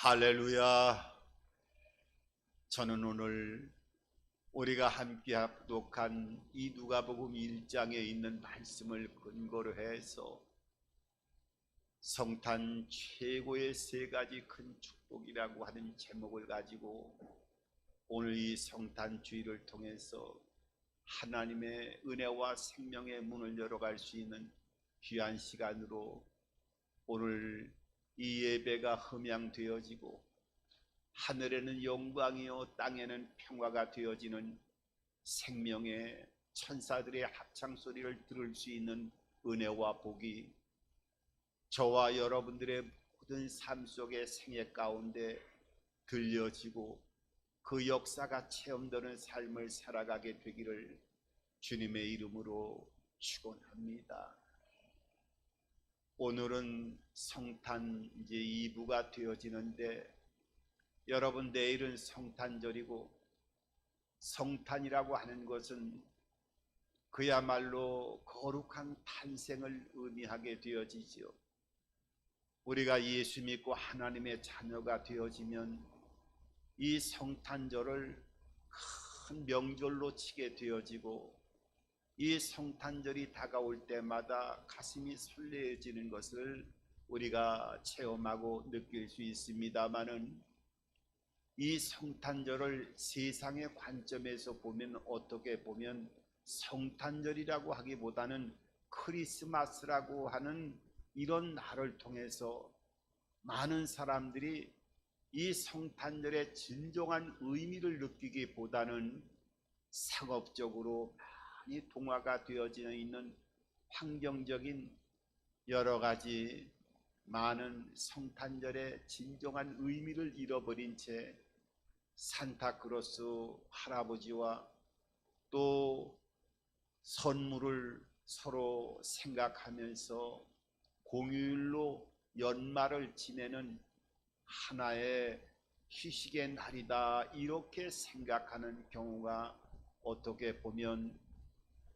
할렐루야. 저는 오늘 우리가 함께 합독한 이 누가복음 1장에 있는 말씀을 근거로 해서 성탄 최고의 세 가지 큰 축복이라고 하는 제목을 가지고 오늘 이 성탄 주일을 통해서 하나님의 은혜와 생명의 문을 열어갈 수 있는 귀한 시간으로 오늘 이 예배가 흠양되어지고 하늘에는 영광이요 땅에는 평화가 되어지는 생명의 천사들의 합창소리를 들을 수 있는 은혜와 복이 저와 여러분들의 모든 삶 속의 생애 가운데 들려지고 그 역사가 체험되는 삶을 살아가게 되기를 주님의 이름으로 축원합니다. 오늘은 성탄 이제 2부가 되어지는데 여러분, 내일은 성탄절이고 성탄이라고 하는 것은 그야말로 거룩한 탄생을 의미하게 되어지죠. 우리가 예수 믿고 하나님의 자녀가 되어지면 이 성탄절을 큰 명절로 치게 되어지고 이 성탄절이 다가올 때마다 가슴이 설레어지는 것을 우리가 체험하고 느낄 수 있습니다마는 이 성탄절을 세상의 관점에서 보면 어떻게 보면 성탄절이라고 하기보다는 크리스마스라고 하는 이런 날을 통해서 많은 사람들이 이 성탄절의 진정한 의미를 느끼기보다는 상업적으로 많이 동화가 되어져 있는 환경적인 여러 가지 많은 성탄절의 진정한 의미를 잃어버린 채 산타크로스 할아버지와 또 선물을 서로 생각하면서 공휴일로 연말을 지내는 하나의 휴식의 날이다, 이렇게 생각하는 경우가 어떻게 보면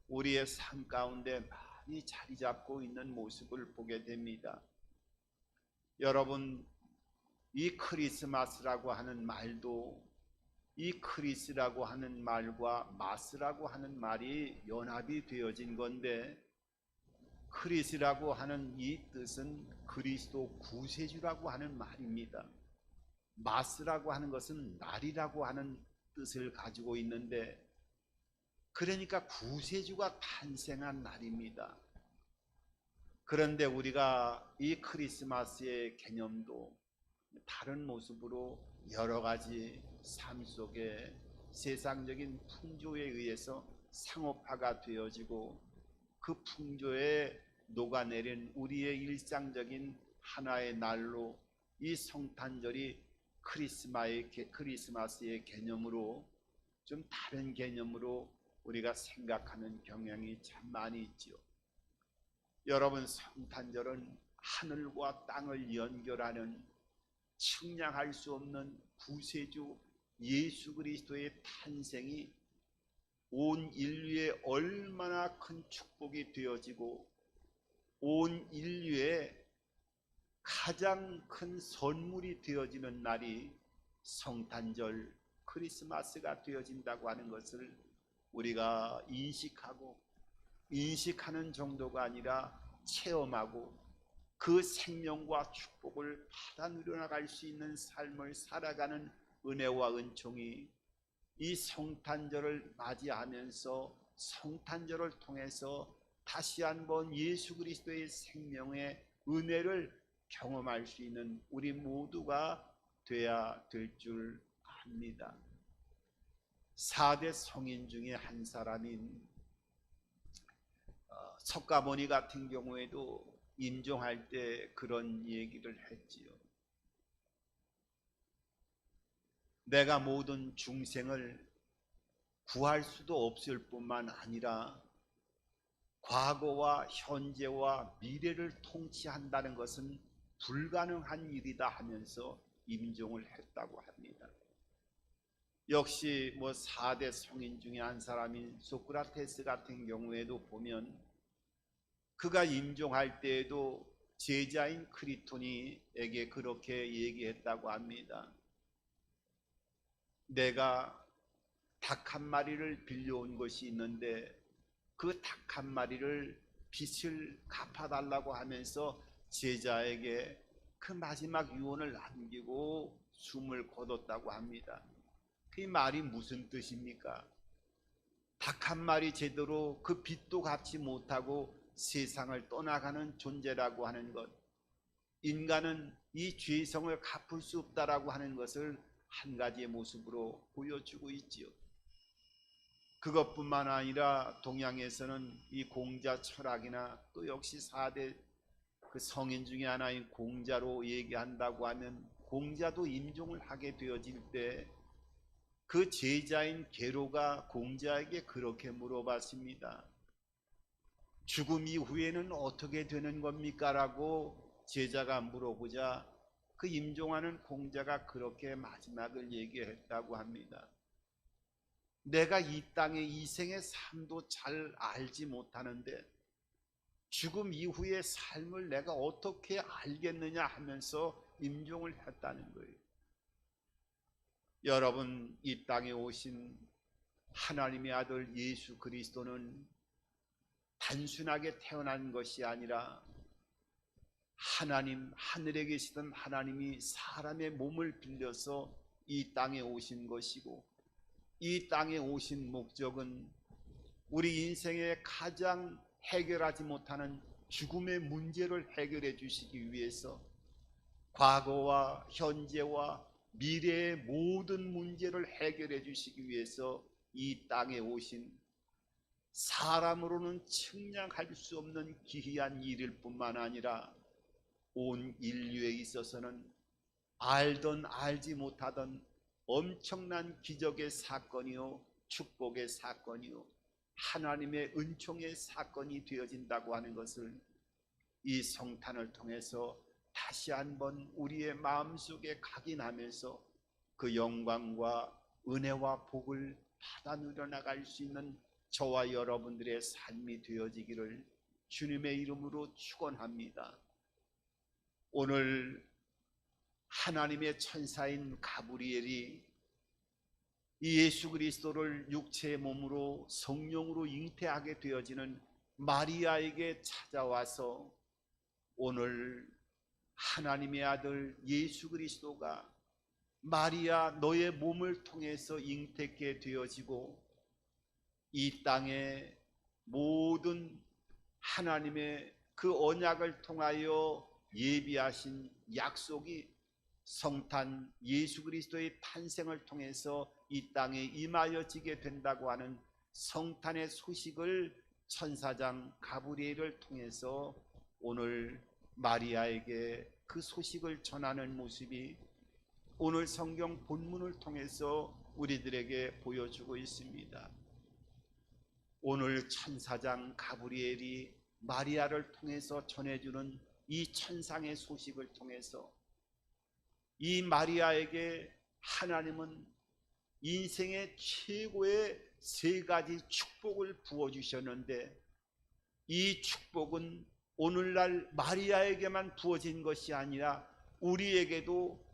우리의 삶 가운데 많이 자리 잡고 있는 모습을 보게 됩니다. 여러분, 이 크리스마스라고 하는 말도 이 크리스라고 하는 말과 마스라고 하는 말이 연합이 되어진 건데, 크리스라고 하는 이 뜻은 그리스도 구세주라고 하는 말입니다. 마스라고 하는 것은 날이라고 하는 뜻을 가지고 있는데, 그러니까 구세주가 탄생한 날입니다. 그런데 우리가 이 크리스마스의 개념도 다른 모습으로 여러 가지 삶 속에 세상적인 풍조에 의해서 상업화가 되어지고 그 풍조에 녹아내린 우리의 일상적인 하나의 날로 이 성탄절이 크리스마스의 개념으로 좀 다른 개념으로 우리가 생각하는 경향이 참 많이 있지요. 여러분, 성탄절은 하늘과 땅을 연결하는 측량할 수 없는 구세주 예수 그리스도의 탄생이 온 인류에 얼마나 큰 축복이 되어지고 온 인류에 가장 큰 선물이 되어지는 날이 성탄절 크리스마스가 되어진다고 하는 것을 우리가 인식하는 정도가 아니라 체험하고 그 생명과 축복을 받아 누려나갈 수 있는 삶을 살아가는 은혜와 은총이 이 성탄절을 맞이하면서 성탄절을 통해서 다시 한번 예수 그리스도의 생명의 은혜를 경험할 수 있는 우리 모두가 돼야 될 줄 압니다. 4대 성인 중에 한 사람인 석가모니 같은 경우에도 임종할 때 그런 얘기를 했지요. 내가 모든 중생을 구할 수도 없을 뿐만 아니라 과거와 현재와 미래를 통치한다는 것은 불가능한 일이다 하면서 임종을 했다고 합니다. 역시 4대 성인 중에 한 사람인 소크라테스 같은 경우에도 보면 그가 임종할 때에도 제자인 크리토니에게 그렇게 얘기했다고 합니다. 내가 닭 한 마리를 빌려온 것이 있는데 그 닭 한 마리를 빚을 갚아달라고 하면서 제자에게 그 마지막 유언을 남기고 숨을 거뒀다고 합니다. 그 말이 무슨 뜻입니까? 닭 한 마리 제대로 그 빚도 갚지 못하고 세상을 떠나가는 존재라고 하는 것, 인간은 이 죄성을 갚을 수 없다라고 하는 것을 한 가지의 모습으로 보여주고 있지요. 그것뿐만 아니라 동양에서는 이 공자 철학이나 또 역시 4대 그 성인 중에 하나인 공자로 얘기한다고 하면, 공자도 임종을 하게 되어질 때 그 제자인 계로가 공자에게 그렇게 물어봤습니다. 죽음 이후에는 어떻게 되는 겁니까? 라고 제자가 물어보자 그 임종하는 공자가 그렇게 마지막을 얘기했다고 합니다. 내가 이 땅의 이 생의 삶도 잘 알지 못하는데 죽음 이후의 삶을 내가 어떻게 알겠느냐 하면서 임종을 했다는 거예요. 여러분, 이 땅에 오신 하나님의 아들 예수 그리스도는 단순하게 태어난 것이 아니라 하나님, 하늘에 계시던 하나님이 사람의 몸을 빌려서 이 땅에 오신 것이고, 이 땅에 오신 목적은 우리 인생의 가장 해결하지 못하는 죽음의 문제를 해결해 주시기 위해서 과거와 현재와 미래의 모든 문제를 해결해 주시기 위해서 이 땅에 오신, 사람으로는 측량할 수 없는 기이한 일일 뿐만 아니라 온 인류에 있어서는 알던 알지 못하던 엄청난 기적의 사건이요, 축복의 사건이요, 하나님의 은총의 사건이 되어진다고 하는 것을 이 성탄을 통해서 다시 한번 우리의 마음속에 각인하면서 그 영광과 은혜와 복을 받아 누려나갈 수 있는 저와 여러분들의 삶이 되어지기를 주님의 이름으로 축원합니다. 오늘 하나님의 천사인 가브리엘이 이 예수 그리스도를 육체의 몸으로 성령으로 잉태하게 되어지는 마리아에게 찾아와서 오늘 하나님의 아들 예수 그리스도가 마리아 너의 몸을 통해서 잉태케 되어지고 이 땅의 모든 하나님의 그 언약을 통하여 예비하신 약속이 성탄 예수 그리스도의 탄생을 통해서 이 땅에 임하여지게 된다고 하는 성탄의 소식을 천사장 가브리엘을 통해서 오늘 마리아에게 그 소식을 전하는 모습이 오늘 성경 본문을 통해서 우리들에게 보여주고 있습니다. 오늘 천사장 가브리엘이 마리아를 통해서 전해주는 이 천상의 소식을 통해서 이 마리아에게 하나님은 인생의 최고의 3가지 축복을 부어주셨는데, 이 축복은 오늘날 마리아에게만 부어진 것이 아니라 우리에게도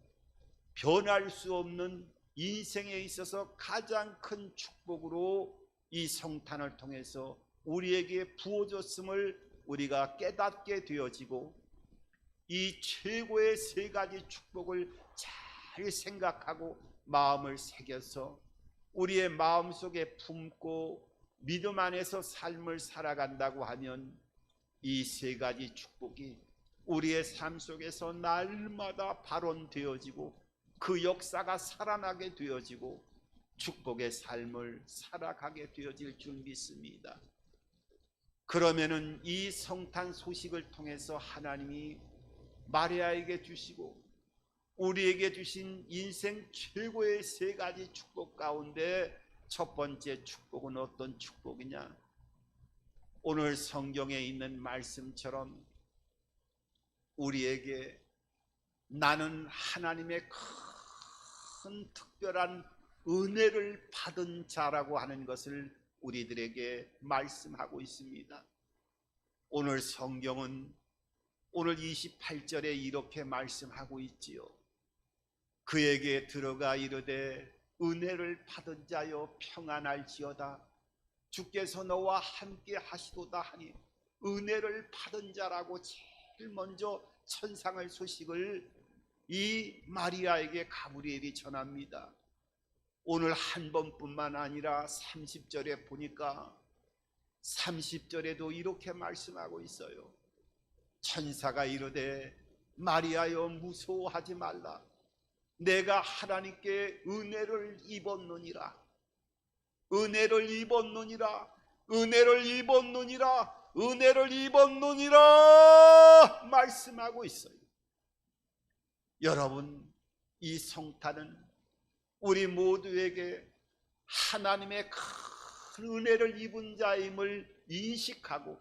변할 수 없는 인생에 있어서 가장 큰 축복으로 이 성탄을 통해서 우리에게 부어졌음을 우리가 깨닫게 되어지고, 이 최고의 3가지 축복을 잘 생각하고 마음을 새겨서 우리의 마음속에 품고 믿음 안에서 삶을 살아간다고 하면 이 3가지 축복이 우리의 삶 속에서 날마다 발원되어지고 그 역사가 살아나게 되어지고 축복의 삶을 살아가게 되어질 줄 믿습니다. 그러면은 이 성탄 소식을 통해서 하나님이 마리아에게 주시고 우리에게 주신 인생 최고의 3가지 축복 가운데 첫 번째 축복은 어떤 축복이냐? 오늘 성경에 있는 말씀처럼 우리에게 나는 하나님의 큰 특별한 은혜를 받은 자라고 하는 것을 우리들에게 말씀하고 있습니다. 오늘 성경은 오늘 28절에 이렇게 말씀하고 있지요. 그에게 들어가 이르되 은혜를 받은 자여 평안할지어다. 주께서 너와 함께 하시도다 하니 은혜를 받은 자라고 제일 먼저 천상의 소식을 이 마리아에게 가브리엘이 전합니다. 오늘 한 번뿐만 아니라 30절에 보니까 30절에도 이렇게 말씀하고 있어요. 천사가 이르되 마리아여 무서워하지 말라. 내가 하나님께 은혜를 입었느니라. 은혜를 입었느니라. 은혜를 입었느니라. 은혜를 입었느니라 말씀하고 있어요. 여러분, 이 성탄은 우리 모두에게 하나님의 큰 은혜를 입은 자임을 인식하고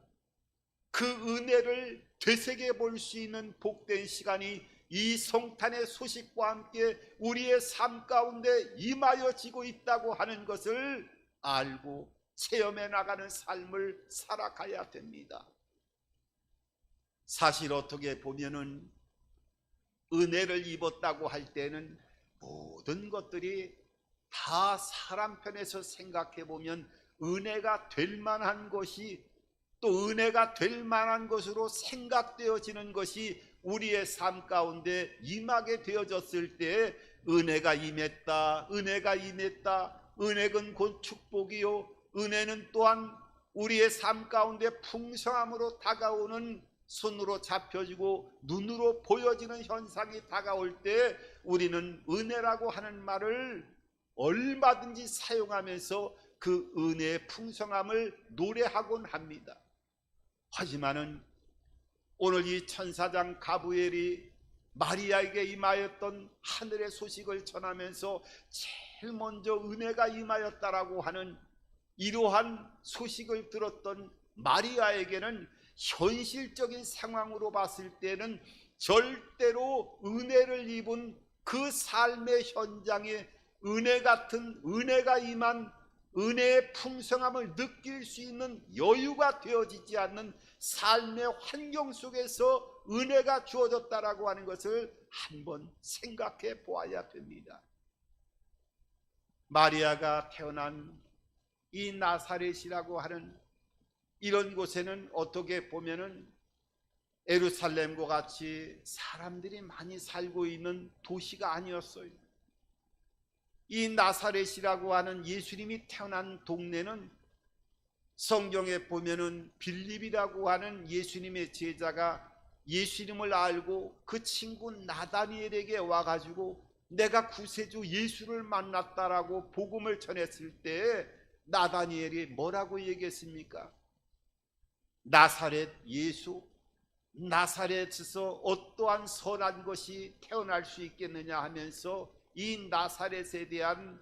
그 은혜를 되새겨 볼 수 있는 복된 시간이 이 성탄의 소식과 함께 우리의 삶 가운데 임하여지고 있다고 하는 것을 알고 체험해 나가는 삶을 살아가야 됩니다. 사실 어떻게 보면은 은혜를 입었다고 할 때는 모든 것들이 다 사람 편에서 생각해 보면 은혜가 될 만한 것이 또 은혜가 될 만한 것으로 생각되어지는 것이 우리의 삶 가운데 임하게 되어졌을 때 은혜가 임했다, 은혜가 임했다, 은혜는 곧 축복이요, 은혜는 또한 우리의 삶 가운데 풍성함으로 다가오는 손으로 잡혀지고 눈으로 보여지는 현상이 다가올 때 우리는 은혜라고 하는 말을 얼마든지 사용하면서 그 은혜의 풍성함을 노래하곤 합니다. 하지만은 오늘 이 천사장 가브리엘이 마리아에게 임하였던 하늘의 소식을 전하면서 제일 먼저 은혜가 임하였다라고 하는 이러한 소식을 들었던 마리아에게는 현실적인 상황으로 봤을 때는 절대로 은혜를 입은 그 삶의 현장에 은혜 같은 은혜가 임한 은혜의 풍성함을 느낄 수 있는 여유가 되어지지 않는 삶의 환경 속에서 은혜가 주어졌다라고 하는 것을 한번 생각해 보아야 됩니다. 마리아가 태어난 이 나사렛이라고 하는 이런 곳에는 어떻게 보면은 예루살렘과 같이 사람들이 많이 살고 있는 도시가 아니었어요. 이 나사렛이라고 하는 예수님이 태어난 동네는 성경에 보면은 빌립이라고 하는 예수님의 제자가 예수님을 알고 그 친구 나다니엘에게 와가지고 내가 구세주 예수를 만났다라고 복음을 전했을 때 나다니엘이 뭐라고 얘기했습니까? 나사렛 예수, 나사렛에서 어떠한 선한 것이 태어날 수 있겠느냐 하면서 이 나사렛에 대한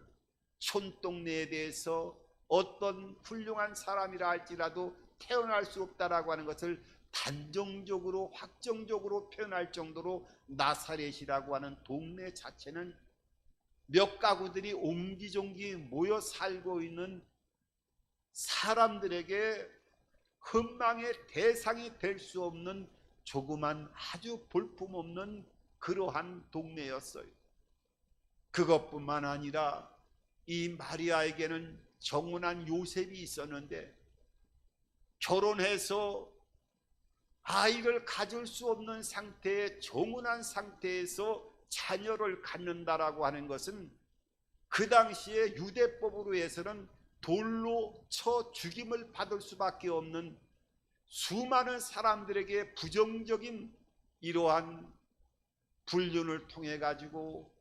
촌동네에 대해서 어떤 훌륭한 사람이라 할지라도 태어날 수 없다라고 하는 것을 단정적으로 확정적으로 표현할 정도로 나사렛이라고 하는 동네 자체는 몇 가구들이 옹기종기 모여 살고 있는 사람들에게 흥망의 대상이 될 수 없는 조그만 아주 볼품없는 그러한 동네였어요. 그것뿐만 아니라 이 마리아에게는 정혼한 요셉이 있었는데 결혼해서 아이를 가질 수 없는 상태에 정혼한 상태에서 자녀를 갖는다라고 하는 것은 그 당시에 유대법으로 해서는 돌로 쳐 죽임을 받을 수밖에 없는 수많은 사람들에게 부정적인 이러한 불륜을 통해 가지고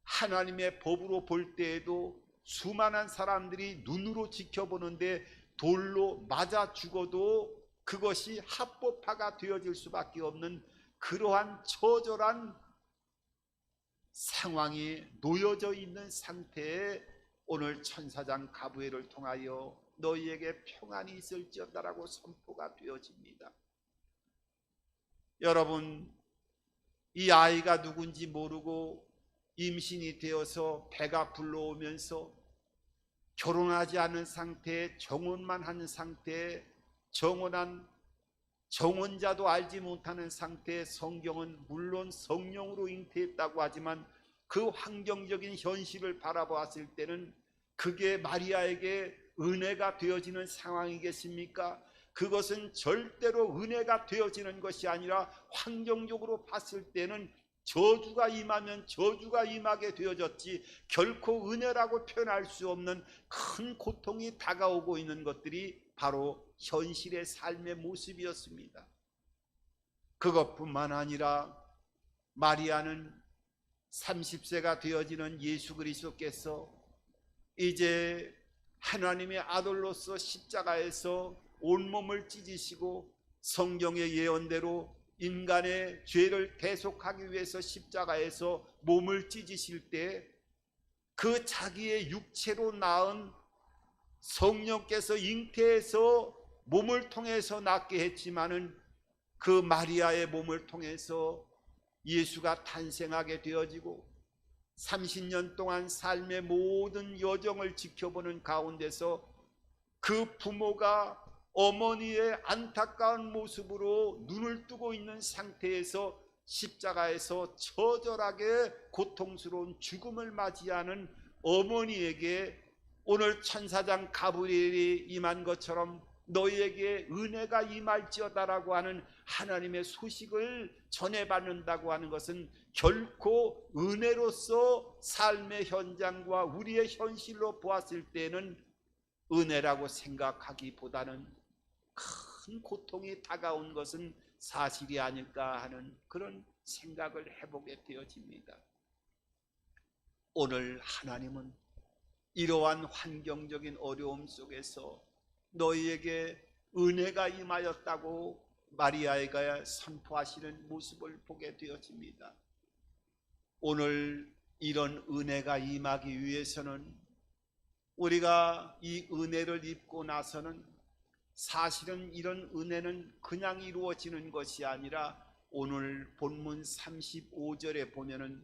하나님의 법으로 볼 때에도 수많은 사람들이 눈으로 지켜보는데 돌로 맞아 죽어도 그것이 합법화가 되어질 수밖에 없는 그러한 처절한 상황이 놓여져 있는 상태에 오늘 천사장 가브리엘을 통하여 너희에게 평안이 있을지어다라고 선포가 되어집니다. 여러분, 이 아이가 누군지 모르고 임신이 되어서 배가 불러오면서 결혼하지 않은 상태에 정혼만 한 상태에 정혼한 정언자도 알지 못하는 상태의 성경은 물론 성령으로 잉태했다고 하지만 그 환경적인 현실을 바라보았을 때는 그게 마리아에게 은혜가 되어지는 상황이겠습니까? 그것은 절대로 은혜가 되어지는 것이 아니라 환경적으로 봤을 때는 저주가 임하면 저주가 임하게 되어졌지, 결코 은혜라고 표현할 수 없는 큰 고통이 다가오고 있는 것들이 바로 현실의 삶의 모습이었습니다. 그것뿐만 아니라 마리아는 30세가 되어지는 예수 그리스도께서 이제 하나님의 아들로서 십자가에서 온몸을 찢으시고 성경의 예언대로 인간의 죄를 대속하기 위해서 십자가에서 몸을 찢으실 때 그 자기의 육체로 낳은 성령께서 잉태해서 몸을 통해서 낳게 했지만은 그 마리아의 몸을 통해서 예수가 탄생하게 되어지고 30년 동안 삶의 모든 여정을 지켜보는 가운데서 그 부모가 어머니의 안타까운 모습으로 눈을 뜨고 있는 상태에서 십자가에서 처절하게 고통스러운 죽음을 맞이하는 어머니에게 오늘 천사장 가브리엘이 임한 것처럼 너희에게 은혜가 임할지어다라고 하는 하나님의 소식을 전해받는다고 하는 것은 결코 은혜로서 삶의 현장과 우리의 현실로 보았을 때는 은혜라고 생각하기보다는 큰 고통이 다가온 것은 사실이 아닐까 하는 그런 생각을 해보게 되어집니다. 오늘 하나님은 이러한 환경적인 어려움 속에서 너희에게 은혜가 임하였다고 마리아에게 선포하시는 모습을 보게 되어집니다. 오늘 이런 은혜가 임하기 위해서는 우리가 이 은혜를 입고 나서는 사실은 이런 은혜는 그냥 이루어지는 것이 아니라 오늘 본문 35절에 보면은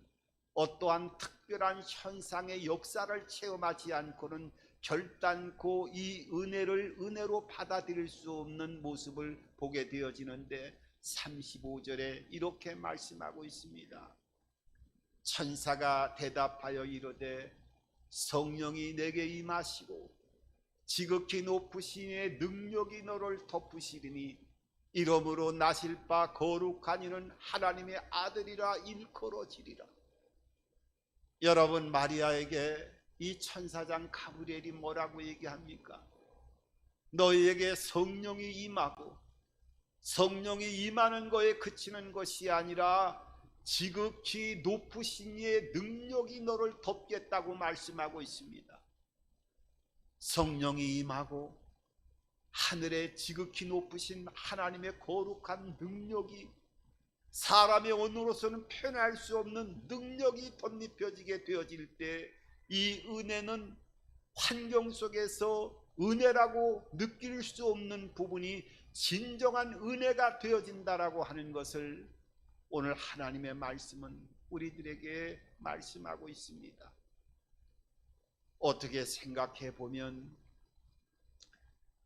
어떠한 특별한 현상의 역사를 체험하지 않고는 결단코 이 은혜를 은혜로 받아들일 수 없는 모습을 보게 되어지는데 35절에 이렇게 말씀하고 있습니다. 천사가 대답하여 이르되 성령이 내게 임하시고 지극히 높으신 이의 능력이 너를 덮으시리니 이러므로 나실 바 거룩한 이는 하나님의 아들이라 일컬어지리라. 여러분, 마리아에게 이 천사장 가브리엘이 뭐라고 얘기합니까? 너희에게 성령이 임하고 성령이 임하는 거에 그치는 것이 아니라 지극히 높으신 이의 능력이 너를 덮겠다고 말씀하고 있습니다. 성령이 임하고 하늘에 지극히 높으신 하나님의 거룩한 능력이 사람의 언어로서는 표현할 수 없는 능력이 덧입혀지게 되어질 때 이 은혜는 환경 속에서 은혜라고 느낄 수 없는 부분이 진정한 은혜가 되어진다라고 하는 것을 오늘 하나님의 말씀은 우리들에게 말씀하고 있습니다. 어떻게 생각해 보면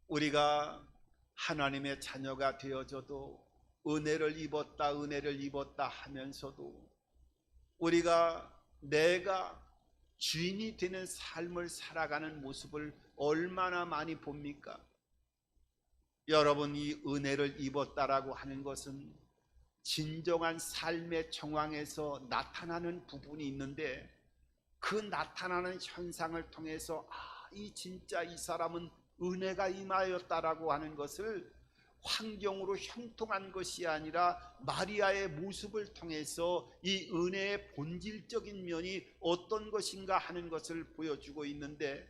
우리가 하나님의 자녀가 되어져도 은혜를 입었다 하면서도 우리가 내가 주인이 되는 삶을 살아가는 모습을 얼마나 많이 봅니까? 여러분, 이 은혜를 입었다라고 하는 것은 진정한 삶의 정황에서 나타나는 부분이 있는데 그 나타나는 현상을 통해서 진짜 이 사람은 은혜가 임하였다라고 하는 것을 환경으로 형통한 것이 아니라 마리아의 모습을 통해서 이 은혜의 본질적인 면이 어떤 것인가 하는 것을 보여주고 있는데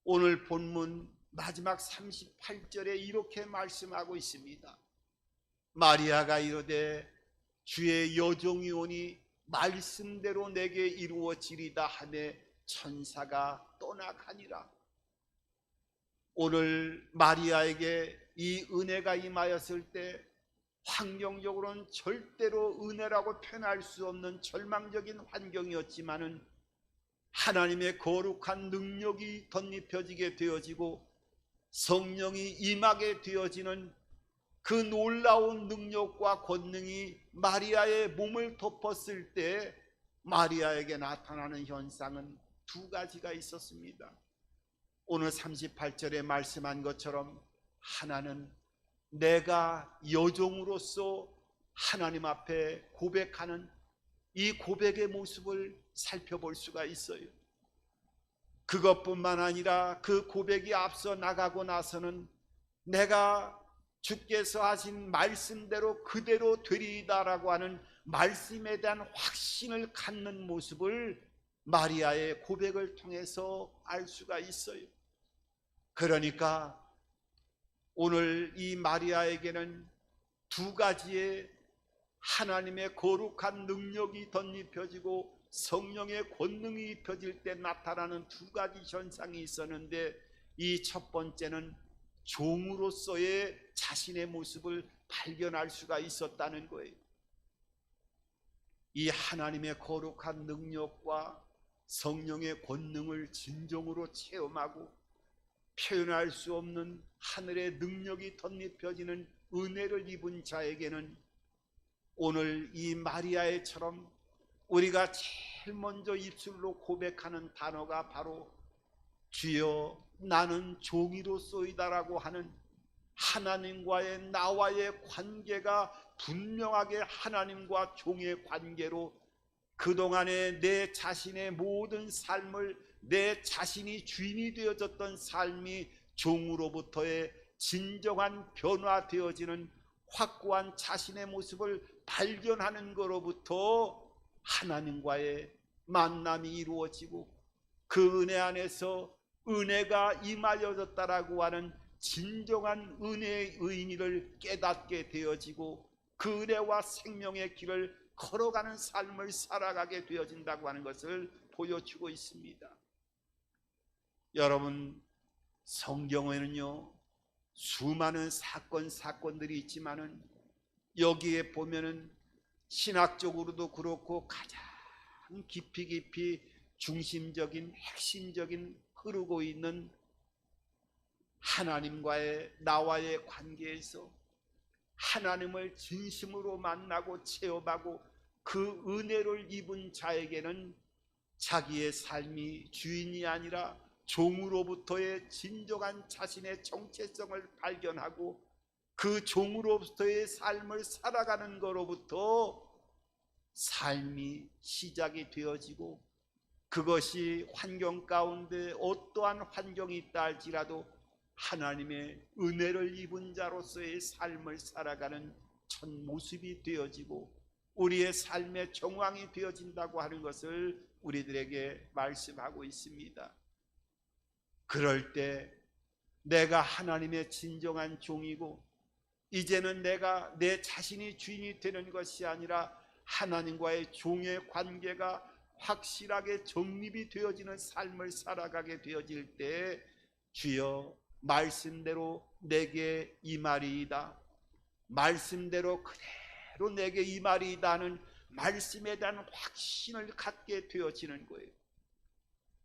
오늘 본문 마지막 38절에 이렇게 말씀하고 있습니다. 마리아가 이르되 주의 여종이 오니 말씀대로 내게 이루어지리다 하매 천사가 떠나가니라. 오늘 마리아에게 이 은혜가 임하였을 때 환경적으로는 절대로 은혜라고 표현할 수 없는 절망적인 환경이었지만은 하나님의 거룩한 능력이 덧입혀지게 되어지고 성령이 임하게 되어지는 그 놀라운 능력과 권능이 마리아의 몸을 덮었을 때 마리아에게 나타나는 현상은 두 가지가 있었습니다. 오늘 38절에 말씀한 것처럼 하나는 내가 여종으로서 하나님 앞에 고백하는 이 고백의 모습을 살펴볼 수가 있어요. 그것뿐만 아니라 그 고백이 앞서 나가고 나서는 내가 주께서 하신 말씀대로 그대로 되리이다라고 하는 말씀에 대한 확신을 갖는 모습을 마리아의 고백을 통해서 알 수가 있어요. 그러니까 오늘 이 마리아에게는 두 가지의 하나님의 거룩한 능력이 덧입혀지고 성령의 권능이 입혀질 때 나타나는 두 가지 현상이 있었는데, 이 첫 번째는 종으로서의 자신의 모습을 발견할 수가 있었다는 거예요. 이 하나님의 거룩한 능력과 성령의 권능을 진정으로 체험하고 표현할 수 없는 하늘의 능력이 덧입혀지는 은혜를 입은 자에게는 오늘 이 마리아의처럼 우리가 제일 먼저 입술로 고백하는 단어가 바로 주여 나는 종이로소이다라고 하는 하나님과의 나와의 관계가 분명하게 하나님과 종의 관계로 그동안에 내 자신의 모든 삶을 내 자신이 주인이 되어졌던 삶이 종으로부터의 진정한 변화되어지는 확고한 자신의 모습을 발견하는 것으로부터 하나님과의 만남이 이루어지고 그 은혜 안에서 은혜가 임하여졌다라고 하는 진정한 은혜의 의미를 깨닫게 되어지고 그 은혜와 생명의 길을 걸어가는 삶을 살아가게 되어진다고 하는 것을 보여주고 있습니다. 여러분, 성경에는요 수많은 사건들이 있지만은 여기에 보면은 신학적으로도 그렇고 가장 깊이 중심적인 핵심적인 흐르고 있는 하나님과의 나와의 관계에서 하나님을 진심으로 만나고 체험하고 그 은혜를 입은 자에게는 자기의 삶이 주인이 아니라 종으로부터의 진정한 자신의 정체성을 발견하고 그 종으로부터의 삶을 살아가는 것로부터 삶이 시작이 되어지고 그것이 환경 가운데 어떠한 환경이 있다 할지라도 하나님의 은혜를 입은 자로서의 삶을 살아가는 첫 모습이 되어지고 우리의 삶의 정황이 되어진다고 하는 것을 우리들에게 말씀하고 있습니다. 그럴 때 내가 하나님의 진정한 종이고 이제는 내가 내 자신이 주인이 되는 것이 아니라 하나님과의 종의 관계가 확실하게 정립이 되어지는 삶을 살아가게 되어질 때 주여 말씀대로 내게 임하리이다, 말씀대로 그대로 내게 임하리이다 하는 말씀에 대한 확신을 갖게 되어지는 거예요.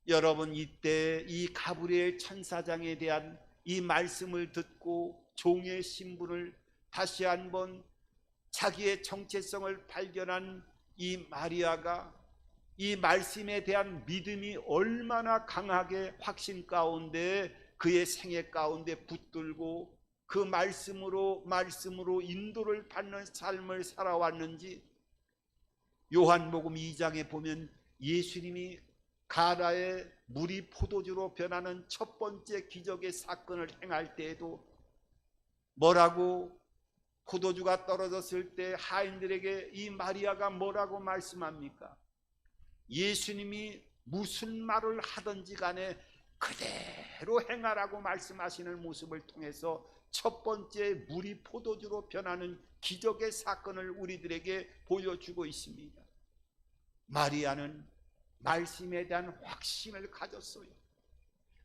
여러분, 이때 이 가브리엘 천사장에 대한 이 말씀을 듣고 종의 신분을 다시 한번 자기의 정체성을 발견한 이 마리아가 이 말씀에 대한 믿음이 얼마나 강하게 확신 가운데 그의 생애 가운데 붙들고 그 말씀으로 인도를 받는 삶을 살아왔는지, 요한복음 2장에 보면 예수님이 가나의 물이 포도주로 변하는 첫 번째 기적의 사건을 행할 때에도 뭐라고, 포도주가 떨어졌을 때 하인들에게 이 마리아가 뭐라고 말씀합니까? 예수님이 무슨 말을 하든지 간에 그대로 행하라고 말씀하시는 모습을 통해서 첫 번째 물이 포도주로 변하는 기적의 사건을 우리들에게 보여주고 있습니다. 마리아는 말씀에 대한 확신을 가졌어요.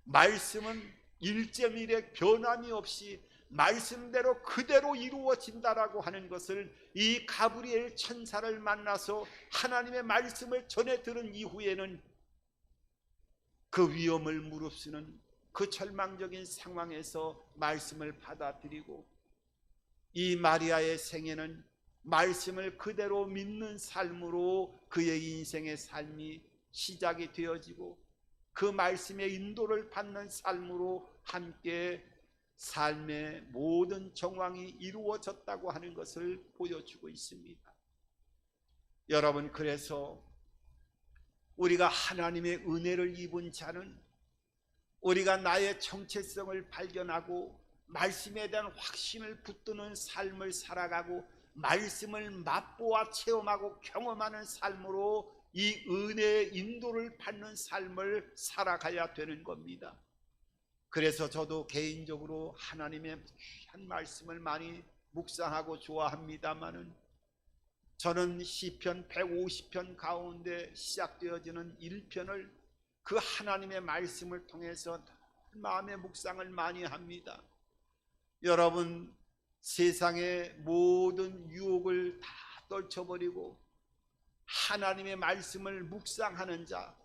말씀은 1.1의 변함이 없이 말씀대로 그대로 이루어진다라고 하는 것을 이 가브리엘 천사를 만나서 하나님의 말씀을 전해 들은 이후에는 그 위험을 무릅쓰는 그 절망적인 상황에서 말씀을 받아들이고 이 마리아의 생애는 말씀을 그대로 믿는 삶으로 그의 인생의 삶이 시작이 되어지고 그 말씀의 인도를 받는 삶으로 함께 삶의 모든 정황이 이루어졌다고 하는 것을 보여주고 있습니다. 여러분, 그래서 우리가 하나님의 은혜를 입은 자는 우리가 나의 정체성을 발견하고 말씀에 대한 확신을 붙드는 삶을 살아가고 말씀을 맛보아 체험하고 경험하는 삶으로 이 은혜의 인도를 받는 삶을 살아가야 되는 겁니다. 그래서 저도 개인적으로 하나님의 귀한 말씀을 많이 묵상하고 좋아합니다마는 저는 시편 150편 가운데 시작되어지는 1편을 그 하나님의 말씀을 통해서 마음의 묵상을 많이 합니다. 여러분, 세상의 모든 유혹을 다 떨쳐버리고 하나님의 말씀을 묵상하는 자,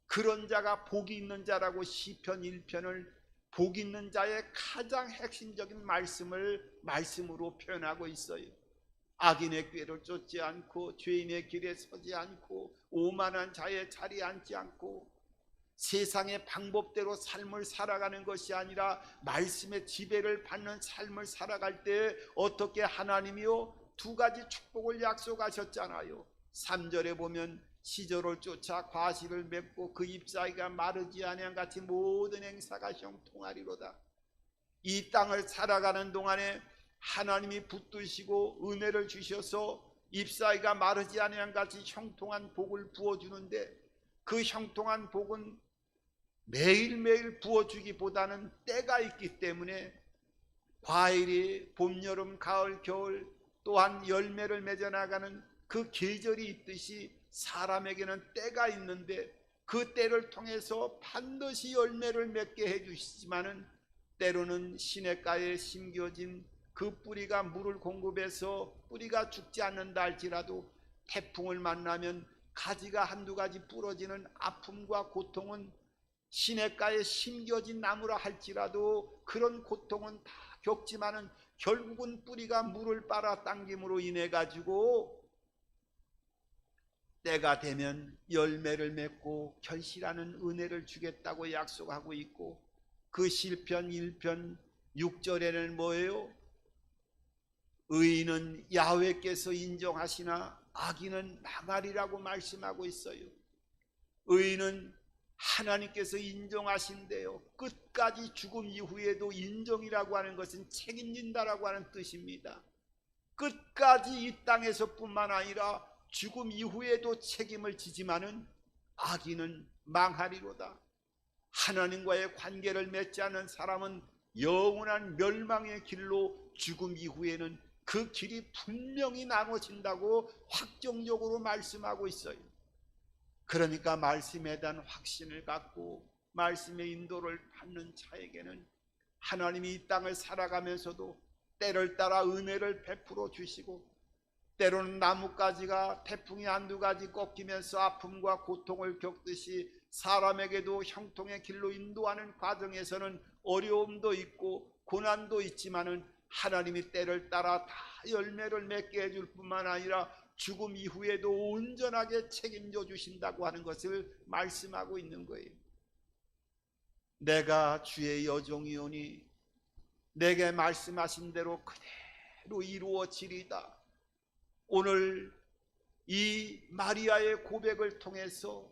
그런 자가 복이 있는 자라고 시편 1편을 복 있는 자의 가장 핵심적인 말씀으로 표현하고 있어요. 악인의 꾀를 쫓지 않고 죄인의 길에 서지 않고 오만한 자의 자리에 앉지 않고 세상의 방법대로 삶을 살아가는 것이 아니라 말씀의 지배를 받는 삶을 살아갈 때 어떻게 하나님이요? 두 가지 축복을 약속하셨잖아요. 3절에 보면 시절을 쫓아 과실을 맺고 그 잎사귀가 마르지 아니한 같이 모든 행사가 형통하리로다. 이 땅을 살아가는 동안에 하나님이 붙드시고 은혜를 주셔서 잎사귀가 마르지 아니한 같이 형통한 복을 부어주는데 그 형통한 복은 매일매일 부어주기보다는 때가 있기 때문에 과일이 봄, 여름, 가을, 겨울 또한 열매를 맺어나가는 그 계절이 있듯이 사람에게는 때가 있는데 그 때를 통해서 반드시 열매를 맺게 해주시지만은 때로는 시냇가에 심겨진 그 뿌리가 물을 공급해서 뿌리가 죽지 않는다 할지라도 태풍을 만나면 가지가 한두 가지 부러지는 아픔과 고통은 시냇가에 심겨진 나무라 할지라도 그런 고통은 다 겪지만은 결국은 뿌리가 물을 빨아당김으로 인해 가지고 때가 되면 열매를 맺고 결실하는 은혜를 주겠다고 약속하고 있고 그 시편 1편 6절에는 뭐예요? 의인은 야훼께서 인정하시나 악인은 망하리라고 말씀하고 있어요. 의인은 하나님께서 인정하신대요. 끝까지 죽음 이후에도 인정이라고 하는 것은 책임진다라고 하는 뜻입니다. 끝까지 이 땅에서 뿐만 아니라 죽음 이후에도 책임을 지지만은 악인은 망하리로다. 하나님과의 관계를 맺지 않은 사람은 영원한 멸망의 길로 죽음 이후에는 그 길이 분명히 나눠진다고 확정적으로 말씀하고 있어요. 그러니까 말씀에 대한 확신을 갖고 말씀의 인도를 받는 자에게는 하나님이 이 땅을 살아가면서도 때를 따라 은혜를 베풀어 주시고 때로는 나뭇가지가 태풍이 한두 가지 꺾이면서 아픔과 고통을 겪듯이 사람에게도 형통의 길로 인도하는 과정에서는 어려움도 있고 고난도 있지만은 하나님이 때를 따라 다 열매를 맺게 해줄 뿐만 아니라 죽음 이후에도 온전하게 책임져 주신다고 하는 것을 말씀하고 있는 거예요. 내가 주의 여종이오니 내게 말씀하신 대로 그대로 이루어지리다. 오늘 이 마리아의 고백을 통해서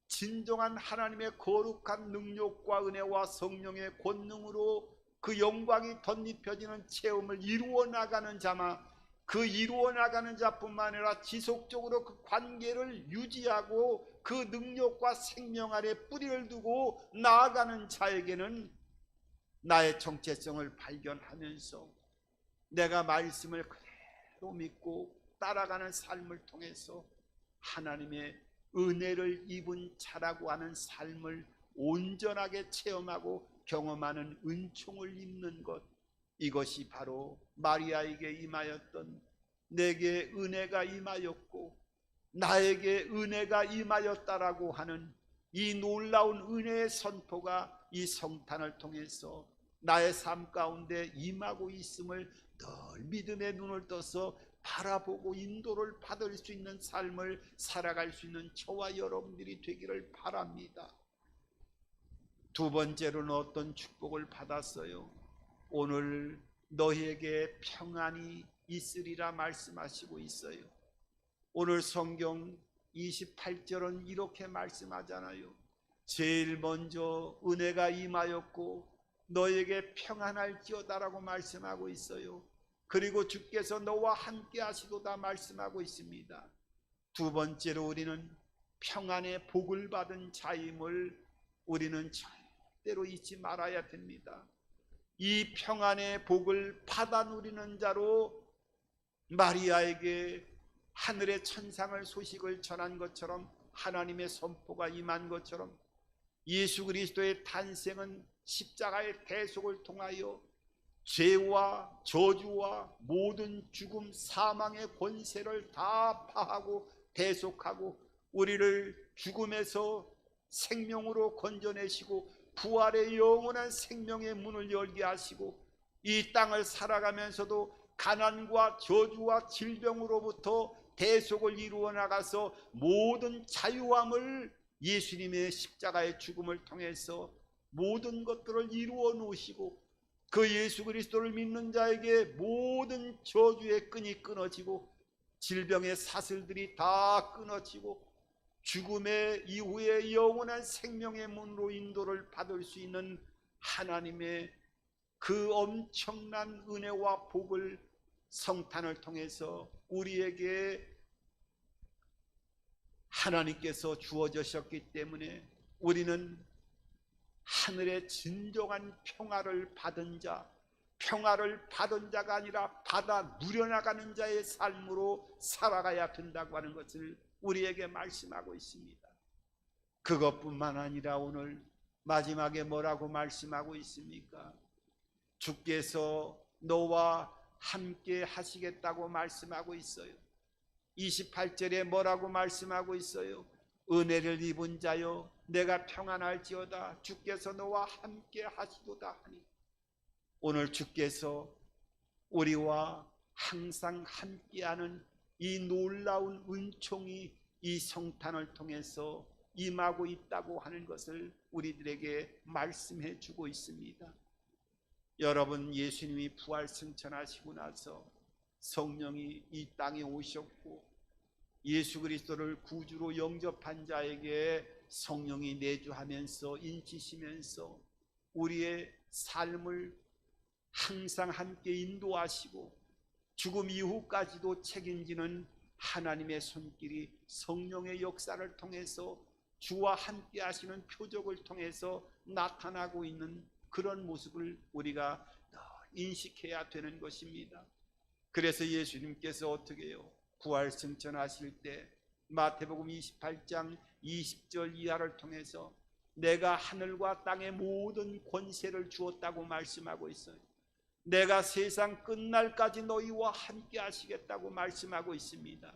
진정한 하나님의 거룩한 능력과 은혜와 성령의 권능으로 그 영광이 덧입혀지는 체험을 이루어 나가는 자마, 그 이루어 나가는 자뿐만 아니라 지속적으로 그 관계를 유지하고 그 능력과 생명 아래 뿌리를 두고 나아가는 자에게는 나의 정체성을 발견하면서 내가 말씀을 그대로 믿고 따라가는 삶을 통해서 하나님의 은혜를 입은 자라고 하는 삶을 온전하게 체험하고 경험하는 은총을 입는 것, 이것이 바로 마리아에게 임하였던 내게 은혜가 임하였고 나에게 은혜가 임하였다라고 하는 이 놀라운 은혜의 선포가 이 성탄을 통해서 나의 삶 가운데 임하고 있음을 늘 믿음의 눈을 떠서 바라보고 인도를 받을 수 있는 삶을 살아갈 수 있는 저와 여러분들이 되기를 바랍니다. 두 번째로는 어떤 축복을 받았어요? 오늘 너희에게 평안이 있으리라 말씀하시고 있어요. 오늘 성경 28절은 이렇게 말씀하잖아요. 제일 먼저 은혜가 임하였고 너에게 평안할지어다라고 말씀하고 있어요. 그리고 주께서 너와 함께 하시도다 말씀하고 있습니다. 두 번째로 우리는 평안의 복을 받은 자임을 우리는 절대로 잊지 말아야 됩니다. 이 평안의 복을 받아 누리는 자로 마리아에게 하늘의 천상을 소식을 전한 것처럼 하나님의 선포가 임한 것처럼 예수 그리스도의 탄생은 십자가의 대속을 통하여 죄와 저주와 모든 죽음 사망의 권세를 다 파하고 대속하고 우리를 죽음에서 생명으로 건져내시고 부활의 영원한 생명의 문을 열게 하시고 이 땅을 살아가면서도 가난과 저주와 질병으로부터 대속을 이루어 나가서 모든 자유함을 예수님의 십자가의 죽음을 통해서 모든 것들을 이루어 놓으시고 그 예수 그리스도를 믿는 자에게 모든 저주의 끈이 끊어지고 질병의 사슬들이 다 끊어지고 죽음의 이후에 영원한 생명의 문으로 인도를 받을 수 있는 하나님의 그 엄청난 은혜와 복을 성탄을 통해서 우리에게 하나님께서 주어주셨기 때문에 우리는 하늘의 진정한 평화를 받은 자, 평화를 받은 자가 아니라 받아 누려나가는 자의 삶으로 살아가야 된다고 하는 것을 우리에게 말씀하고 있습니다. 그것뿐만 아니라 오늘 마지막에 뭐라고 말씀하고 있습니까? 주께서 너와 함께 하시겠다고 말씀하고 있어요. 28절에 뭐라고 말씀하고 있어요? 은혜를 입은 자여 내가 평안할지어다 주께서 너와 함께 하시도다 하니 오늘 주께서 우리와 항상 함께하는 이 놀라운 은총이 이 성탄을 통해서 임하고 있다고 하는 것을 우리들에게 말씀해 주고 있습니다. 여러분, 예수님이 부활 승천하시고 나서 성령이 이 땅에 오셨고 예수 그리스도를 구주로 영접한 자에게 성령이 내주하면서 인치시면서 우리의 삶을 항상 함께 인도하시고 죽음 이후까지도 책임지는 하나님의 손길이 성령의 역사를 통해서 주와 함께 하시는 표적을 통해서 나타나고 있는 그런 모습을 우리가 인식해야 되는 것입니다. 그래서 예수님께서 어떻게 해요? 부활 승천하실 때 마태복음 28장 20절 이하를 통해서 내가 하늘과 땅의 모든 권세를 주었다고 말씀하고 있어요. 내가 세상 끝날까지 너희와 함께 하시겠다고 말씀하고 있습니다.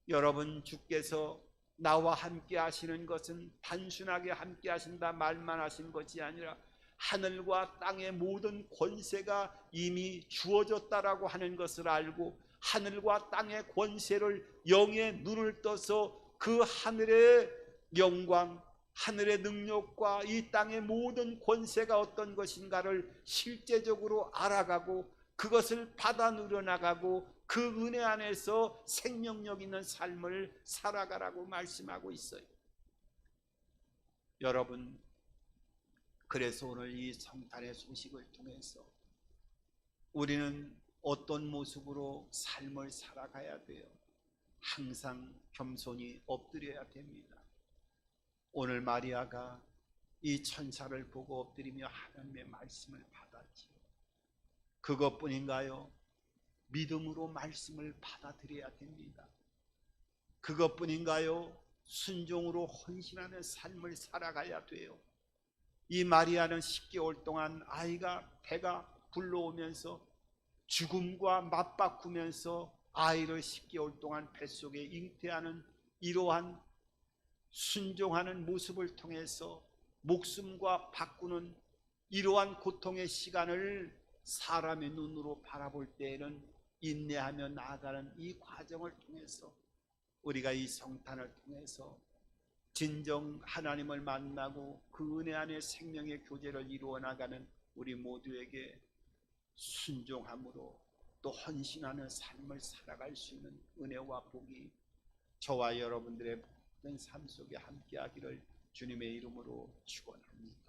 여러분, 주께서 나와 함께 하시는 것은 단순하게 함께 하신다 말만 하신 것이 아니라 하늘과 땅의 모든 권세가 이미 주어졌다라고 하는 것을 알고 하늘과 땅의 권세를 영의 눈을 떠서 그 하늘의 영광, 하늘의 능력과 이 땅의 모든 권세가 어떤 것인가를 실제적으로 알아가고 그것을 받아 누려나가고 그 은혜 안에서 생명력 있는 삶을 살아가라고 말씀하고 있어요. 여러분, 그래서 오늘 이 성탄의 소식을 통해서 우리는 어떤 모습으로 삶을 살아가야 돼요? 항상 겸손히 엎드려야 됩니다. 오늘 마리아가 이 천사를 보고 엎드리며 하나님의 말씀을 받았지요. 그것뿐인가요? 믿음으로 말씀을 받아들여야 됩니다. 그것뿐인가요? 순종으로 헌신하는 삶을 살아가야 돼요. 이 마리아는 10개월 동안 아이가 배가 불러오면서 죽음과 맞바꾸면서 아이를 10개월 동안 뱃속에 잉태하는 이러한 순종하는 모습을 통해서 목숨과 바꾸는 이러한 고통의 시간을 사람의 눈으로 바라볼 때에는 인내하며 나아가는 이 과정을 통해서 우리가 이 성탄을 통해서 진정 하나님을 만나고 그 은혜 안에 생명의 교제를 이루어 나가는 우리 모두에게 순종함으로 또 헌신하는 삶을 살아갈 수 있는 은혜와 복이 저와 여러분들의 모든 삶 속에 함께하기를 주님의 이름으로 축원합니다.